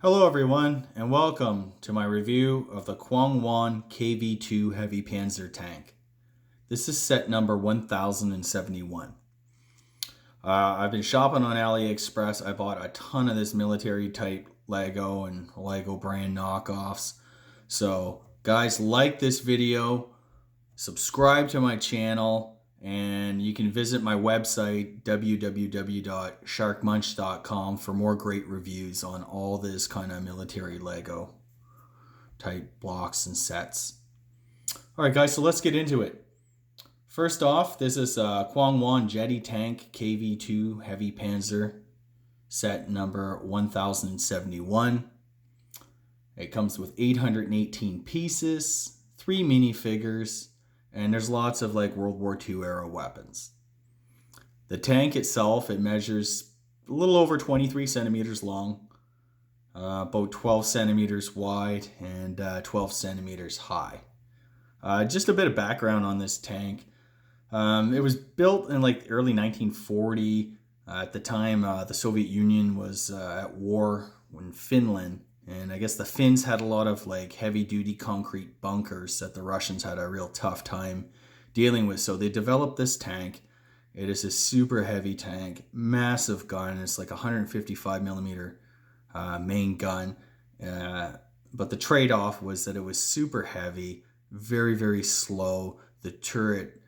Hello everyone, and welcome to my review of the Kwangwon KV-2 Heavy Panzer tank. This is set number 1071. I've been shopping on AliExpress. I bought a ton of this military type Lego and Lego brand knockoffs. So guys, like this video, subscribe to my channel, and you can visit my website www.sharkmunch.com for more great reviews on all this kind of military Lego type blocks and sets. Alright guys, so let's get into it. First off, this is a Kwangwon Jetty Tank KV-2 Heavy Panzer set number 1071. It comes with 818 pieces, 3 minifigures, and there's lots of like World War II era weapons. The tank itself, it measures a little over 23 centimeters long, about 12 centimeters wide, and 12 centimeters high. Just a bit of background on this tank. It was built in like early 1940. At the time, the Soviet Union was at war in Finland. And I guess the Finns had a lot of like heavy duty concrete bunkers that the Russians had a real tough time dealing with. So they developed this tank. It is a super heavy tank, massive gun. It's like 155 millimeter main gun. But the trade-off was that it was super heavy, very, very slow. The turret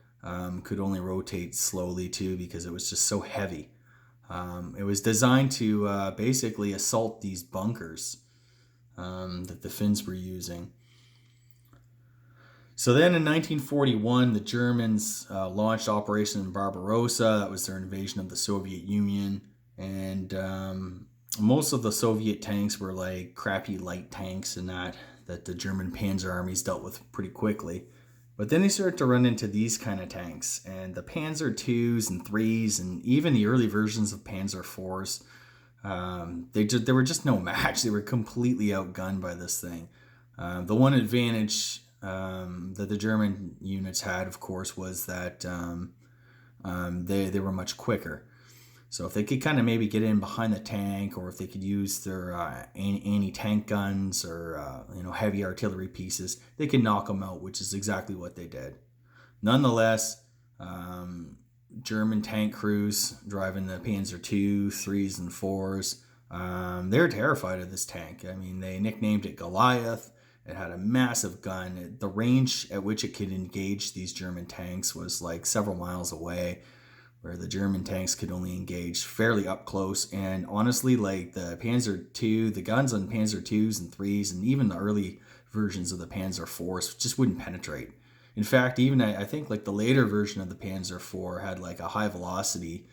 could only rotate slowly too because it was just so heavy. It was designed to basically assault these bunkers that the Finns were using. So then in 1941, the Germans launched Operation Barbarossa. That was their invasion of the Soviet Union. And most of the Soviet tanks were like crappy light tanks and that the German Panzer armies dealt with pretty quickly. But then they started to run into these kind of tanks. And the Panzer IIs and IIIs and even the early versions of Panzer IVs, they were just no match. They were completely outgunned by this thing. The one advantage that the German units had, of course, was that they were much quicker. So if they could kind of maybe get in behind the tank, or if they could use their anti-tank guns or heavy artillery pieces, they could knock them out, which is exactly what they did. Nonetheless, German tank crews driving the Panzer II, 3s, and 4s, they're terrified of this tank. I mean, they nicknamed it Goliath. It had a massive gun. The range at which it could engage these German tanks was like several miles away, where the German tanks could only engage fairly up close. And honestly, like the Panzer II, the guns on Panzer IIs and 3s, and even the early versions of the Panzer IVs just wouldn't penetrate. In fact, even I think like the later version of the Panzer IV had like a high velocity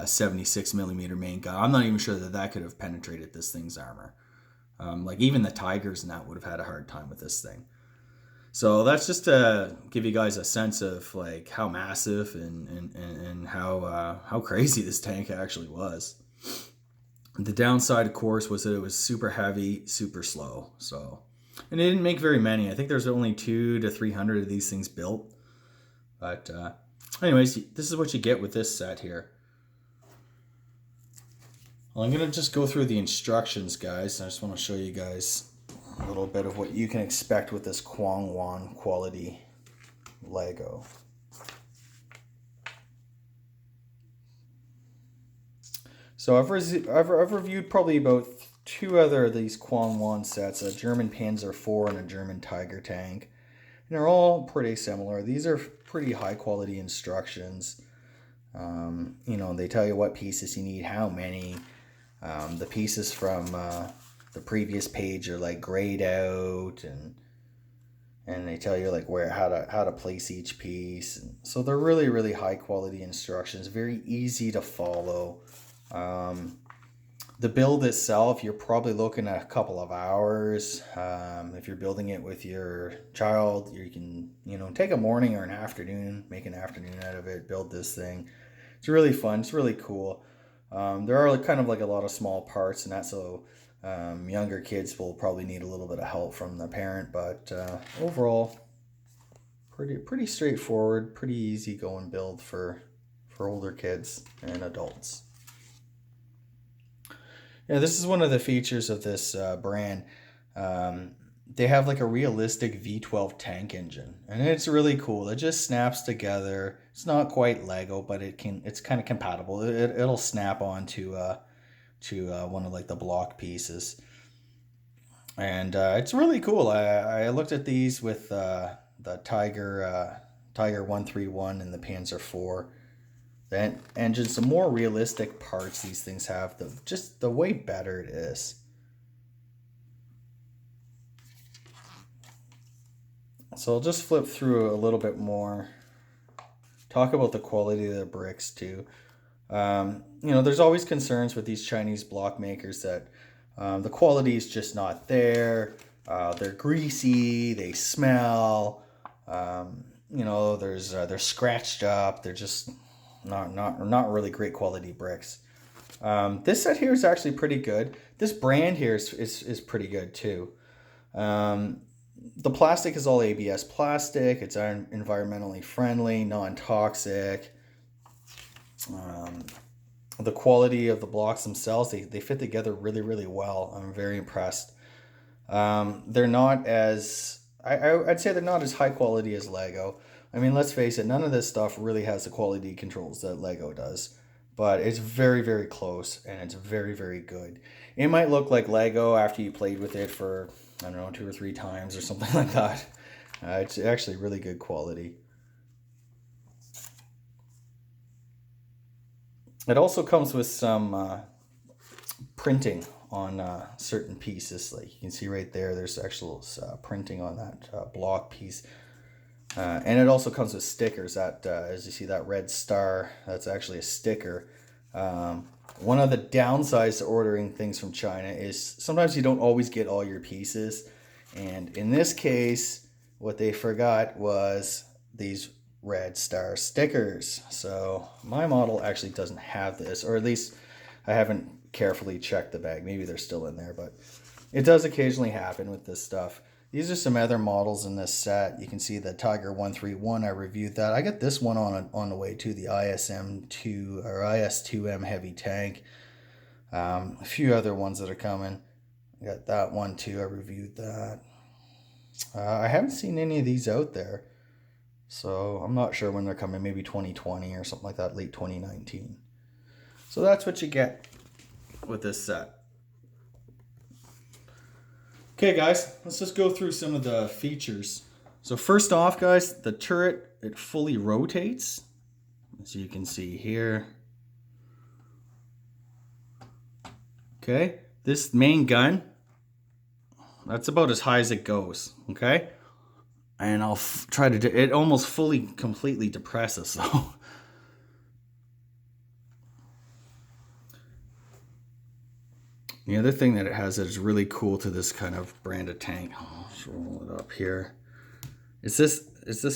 76 millimeter main gun. I'm not even sure that could have penetrated this thing's armor. Like even the Tigers and that would have had a hard time with this thing. So that's just to give you guys a sense of like how massive and how crazy this tank actually was. The downside, of course, was that it was super heavy, super slow. And they didn't make very many. I think there's only 200 to 300 of these things built. But anyways, this is what you get with this set here. Well, I'm going to just go through the instructions, guys. I just want to show you guys a little bit of what you can expect with this Kwangwon quality Lego. So I've reviewed probably about 2 other of these Kwangwon sets, a German Panzer IV and a German Tiger tank. And they're all pretty similar. These are pretty high quality instructions. They tell you what pieces you need, how many. The pieces from the previous page are like grayed out, and they tell you like how to place each piece. And so they're really, really high quality instructions, very easy to follow. The build itself, you're probably looking at a couple of hours. If you're building it with your child, you can take a morning or an afternoon, make an afternoon out of it, build this thing. It's really fun. It's really cool. There are kind of like a lot of small parts and that, so younger kids will probably need a little bit of help from the parent, but overall pretty straightforward, pretty easy going build for older kids and adults. Yeah, this is one of the features of this brand. They have like a realistic V12 tank engine, and it's really cool. It just snaps together. It's not quite Lego, but it can. It's kind of compatible. It'll snap onto one of like the block pieces, and it's really cool. I looked at these with the Tiger 131 and the Panzer 4. The engine, some more realistic parts these things have. Just the way better it is. So I'll just flip through a little bit more. Talk about the quality of the bricks too. There's always concerns with these Chinese block makers that the quality is just not there. They're greasy. They smell. They're scratched up. They're just not really great quality bricks. This set here is actually pretty good. This brand here is pretty good too. The plastic is all ABS plastic. It's environmentally friendly, non-toxic. The quality of the blocks themselves, they fit together really, really well. I'm very impressed. They're not as, I'd say they're not as high quality as Lego. I mean, let's face it, none of this stuff really has the quality controls that Lego does. But it's very, very close, and it's very, very good. It might look like Lego after you played with it for, I don't know, 2 or 3 times or something like that. It's actually really good quality. It also comes with some printing on certain pieces. Like you can see right there, there's actual printing on that block piece. And it also comes with stickers. That as you see, that red star, that's actually a sticker. One of the downsides to ordering things from China is sometimes you don't always get all your pieces. And in this case, what they forgot was these red star stickers. So my model actually doesn't have this, or at least I haven't carefully checked the bag. Maybe they're still in there, but it does occasionally happen with this stuff. These are some other models in this set. You can see the Tiger 131. I reviewed that. I got this one on the way too, the ISM2 or IS2M heavy tank. A few other ones that are coming. I got that one too. I reviewed that. I haven't seen any of these out there, so I'm not sure when they're coming. Maybe 2020 or something like that, late 2019. So that's what you get with this set. Okay guys, let's just go through some of the features. So first off guys, the turret, it fully rotates, as you can see here. Okay, this main gun, that's about as high as it goes, okay? And I'll try to do it. Almost fully, completely depresses though. The other thing that it has that is really cool to this kind of brand of tank, I'll just roll it up here. Is this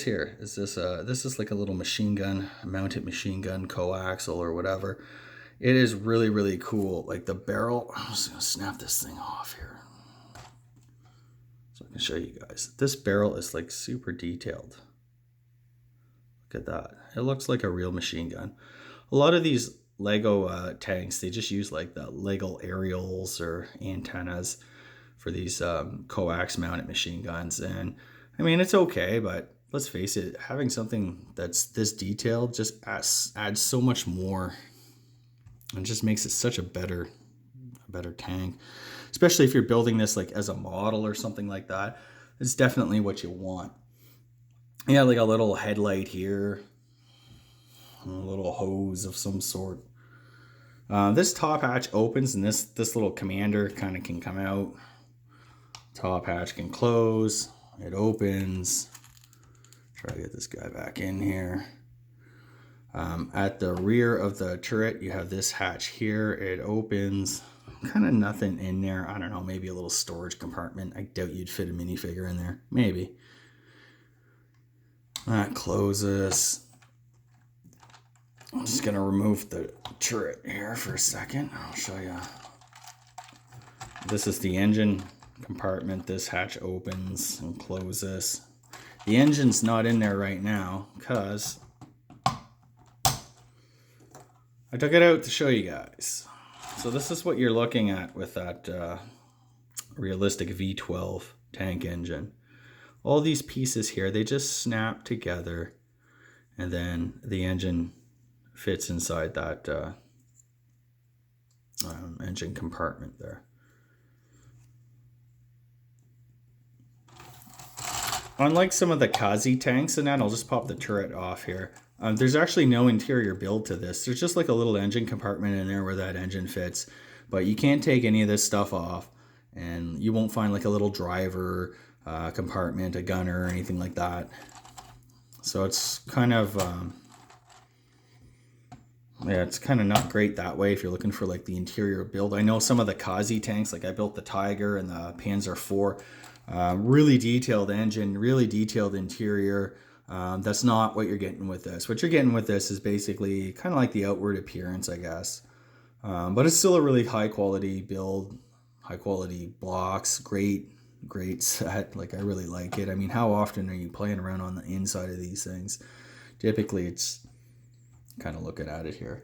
here? Is this this is like a little machine gun, mounted machine gun, coaxial or whatever. It is really, really cool. Like the barrel, I'm just gonna snap this thing off here so I can show you guys. This barrel is like super detailed. Look at that. It looks like a real machine gun. A lot of these Lego tanks, they just use like the Lego aerials or antennas for these coax mounted machine guns. And I mean, it's okay, but let's face it, having something that's this detailed just adds so much more and just makes it such a better tank, especially if you're building this like as a model or something like that. It's definitely what you want. Yeah, like a little headlight here, a little hose of some sort. This top hatch opens, and this little commander kind of can come out. Top hatch can close. It opens. Try to get this guy back in here. At the rear of the turret, you have this hatch here. It opens. Kind of nothing in there. I don't know, maybe a little storage compartment. I doubt you'd fit a minifigure in there. Maybe. That closes. I'm just going to remove the turret here for a second. I'll show you. This is the engine compartment. This hatch opens and closes. The engine's not in there right now because I took it out to show you guys. So this is what you're looking at with that realistic V12 tank engine. All these pieces here, they just snap together, and then the engine fits inside that engine compartment there. Unlike some of the Kazi tanks and that, I'll just pop the turret off here. There's actually no interior build to this. There's just like a little engine compartment in there where that engine fits. But you can't take any of this stuff off. And you won't find like a little driver compartment, a gunner, or anything like that. So it's kind of... yeah, it's kind of not great that way if you're looking for like the interior build. I know some of the Kazi tanks, like I built the Tiger and the Panzer IV, really detailed engine, really detailed interior. That's not what you're getting with this. What you're getting with this is basically kind of like the outward appearance, I guess. But it's still a really high quality build, high quality blocks, great set. Like I really like it. I mean, how often are you playing around on the inside of these things? Typically it's kind of looking at it here.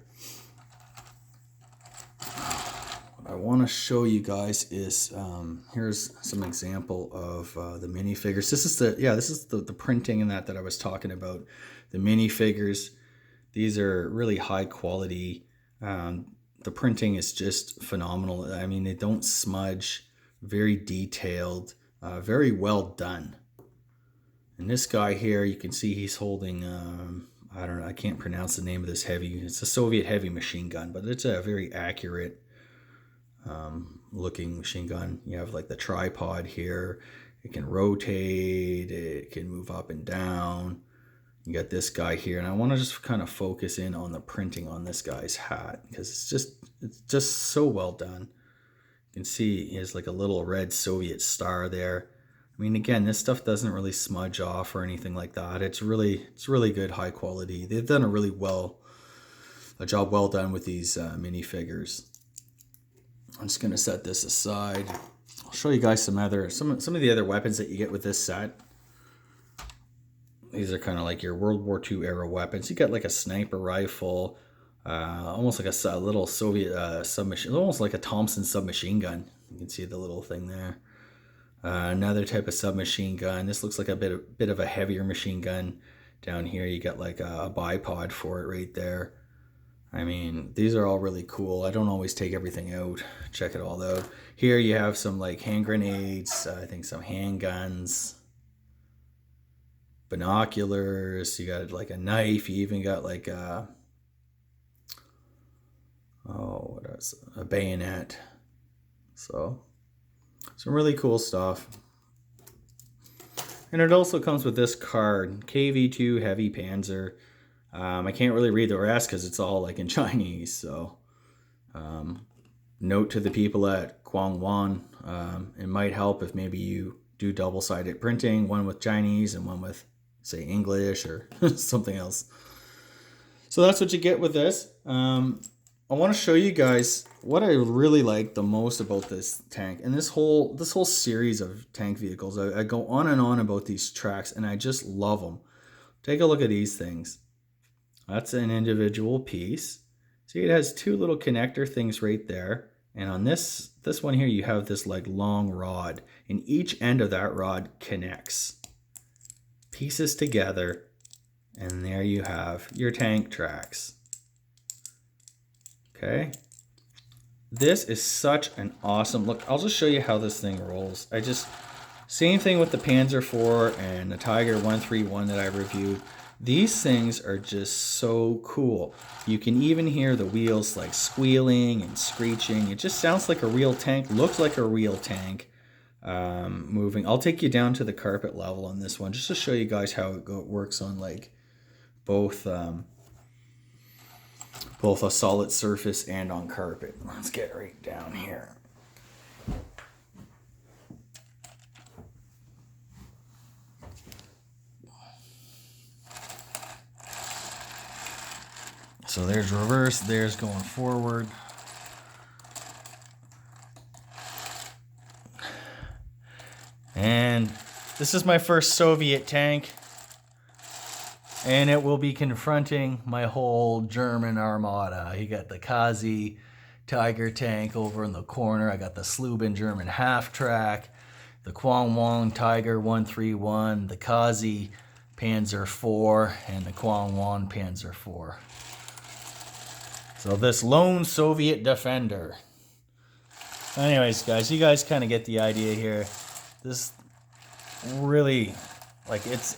What I want to show you guys is here's some example of the minifigures. This is the printing and that I was talking about. The minifigures, these are really high quality. The printing is just phenomenal. I mean, they don't smudge. Very detailed, very well done. And this guy here, you can see he's holding I don't know, I can't pronounce the name of this heavy. It's a Soviet heavy machine gun, but it's a very accurate looking machine gun. You have like the tripod here. It can rotate. It can move up and down. You got this guy here, and I want to just kind of focus in on the printing on this guy's hat because it's just so well done. You can see he has like a little red Soviet star there. I mean, again, this stuff doesn't really smudge off or anything like that. It's really good, high quality. They've done a job well done with these minifigures. I'm just gonna set this aside. I'll show you guys some of the other weapons that you get with this set. These are kind of like your World War II era weapons. You got like a sniper rifle, almost like a little Soviet submachine, almost like a Thompson submachine gun. You can see the little thing there. Another type of submachine gun. This looks like a bit of a heavier machine gun. Down here you got like a bipod for it right there. I mean, these are all really cool. I don't always take everything out. Check it all out. Here you have some like hand grenades, I think some handguns, binoculars. You got like a knife. You even got like a bayonet. So some really cool stuff. And it also comes with this card, KV2 Heavy Panzer. I can't really read the rest because it's all like in Chinese. So note to the people at Guangwan, it might help if maybe you do double-sided printing, one with Chinese and one with, say, English or something else. So that's what you get with this. I want to show you guys what I really like the most about this tank and this whole series of tank vehicles. I go on and on about these tracks and I just love them. Take a look at these things. That's an individual piece. See, it has two little connector things right there. And on this one here, you have this like long rod, and each end of that rod connects pieces together. And there you have your tank tracks. Okay. This is such an awesome look. I'll just show you how this thing rolls. Same thing with the Panzer IV and the Tiger 131 that I reviewed. These things are just so cool. You can even hear the wheels like squealing and screeching. It just sounds like a real tank, looks like a real tank moving. I'll take you down to the carpet level on this one just to show you guys how it works on like both a solid surface and on carpet. Let's get right down here. So there's reverse, there's going forward. And this is my first Soviet tank. And it will be confronting my whole German armada. You got the Kazi Tiger tank over in the corner. I got the Sluben German half-track, the Kwang Wong Tiger 131, the Kazi Panzer 4, and the Kwang Wong Panzer 4. So this lone Soviet defender. Anyways, guys, you guys kind of get the idea here. This really, like, it's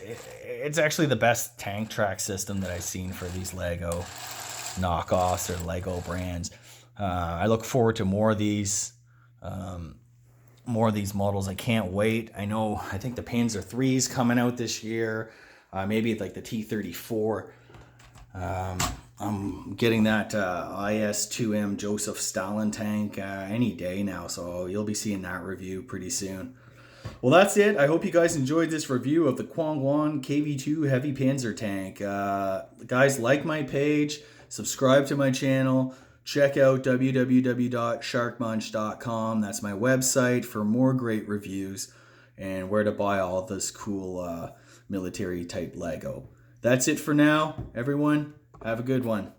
actually the best tank track system that I've seen for these Lego knockoffs or Lego brands. I look forward to more of these models. I can't wait. I think the Panzer 3 is coming out this year. Maybe like the T-34. I'm getting that IS-2M Joseph Stalin tank any day now, so you'll be seeing that review pretty soon. Well, that's it. I hope you guys enjoyed this review of the Kwang Wong KV-2 Heavy Panzer tank. Guys, like my page, subscribe to my channel, check out www.sharkmunch.com. That's my website for more great reviews and where to buy all this cool military type Lego. That's it for now, everyone. Have a good one.